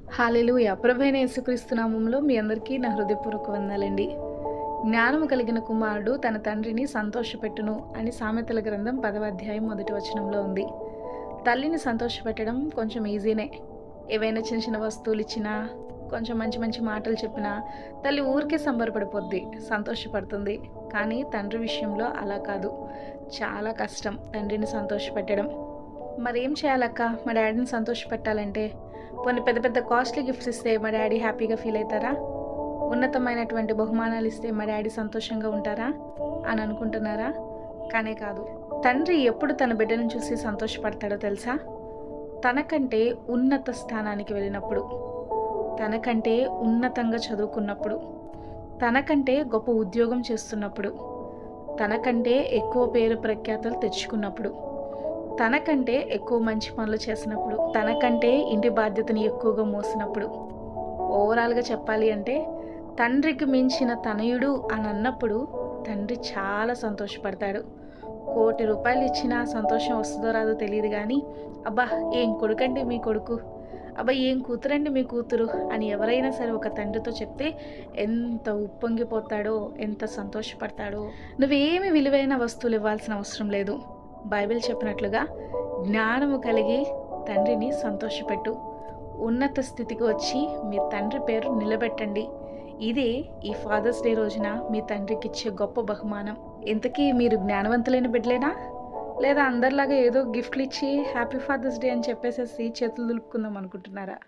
హల్లెలూయా! ప్రభువైన యేసుక్రీస్తు నామములో మీ అందరికీ నా హృదయపూర్వక వందనాలండి. జ్ఞానము కలిగిన కుమారుడు తన తండ్రిని సంతోషపెట్టును అని సామెతల గ్రంథం 10వ అధ్యాయం మొదటి వచనంలో ఉంది. తల్లిని సంతోషపెట్టడం కొంచెం ఈజీనే. ఏవైనా చిన్న చిన్న వస్తువులు ఇచ్చినా, కొంచెం మంచి మంచి మాటలు చెప్పినా తల్లి ఊరికే సంబరపడిపోద్ది, సంతోషపడుతుంది. కానీ తండ్రి విషయంలో అలా కాదు. చాలా కష్టం తండ్రిని సంతోషపెట్టడం. మరేం చేయాలక్క మా డాడీని సంతోషపెట్టాలంటే? పోనీ పెద్ద పెద్ద కాస్ట్‌లీ గిఫ్ట్స్ ఇస్తే మా డాడీ హ్యాపీగా ఫీల్ అయితారా? ఉన్నతమైనటువంటి బహుమానాలు ఇస్తే మా డాడీ సంతోషంగా ఉంటారా? అని అనుకుంటున్నారా? కానే కాదు. తండ్రి ఎప్పుడు తన బిడ్డను చూసి సంతోషపడతాడో తెలుసా? తనకంటే ఉన్నత స్థానానికి వెళ్ళినప్పుడు, తనకంటే ఉన్నతంగా చదువుకున్నప్పుడు, తనకంటే గొప్ప ఉద్యోగం చేస్తున్నప్పుడు, తనకంటే ఎక్కువ పేరు ప్రఖ్యాతలు తెచ్చుకున్నప్పుడు, తనకంటే ఎక్కువ మంచి పనులు చేసినప్పుడు, తనకంటే ఇంటి బాధ్యతని ఎక్కువగా మోసినప్పుడు, ఓవరాల్‌గా చెప్పాలి అంటే తండ్రికి మించిన తనయుడు అని అన్నప్పుడు తండ్రి చాలా సంతోషపడతాడు. కోటి రూపాయలు ఇచ్చినా సంతోషం వస్తుందో రాదో తెలీదు గానీ, అబ్బా! ఏం కొడుకండి మీ కొడుకు, అబ్బా! ఏం కూతురండి మీ కూతురు అని ఎవరైనా సరే ఒక తండ్రితో చెప్తే ఎంత ఉప్పొంగిపోతాడో, ఎంత సంతోషపడతాడో. నువ్వేమి విలువైన వస్తువులు ఇవ్వాల్సిన అవసరం లేదు. బైబిల్ చెప్పినట్లుగా జ్ఞానము కలిగి తండ్రిని సంతోషపెట్టు. ఉన్నత స్థితికి వచ్చి మీ తండ్రి పేరు నిలబెట్టండి. ఇదే ఈ ఫాదర్స్ డే రోజున మీ తండ్రికిచ్చే గొప్ప బహుమానం. ఇంతకీ మీరు జ్ఞానవంతులైన బిడ్డలేనా? లేదా అందరిలాగా ఏదో గిఫ్ట్‌లు ఇచ్చి హ్యాపీ ఫాదర్స్ డే అని చెప్పేసేసి చేతులు దులుపుకుందాం అనుకుంటున్నారా?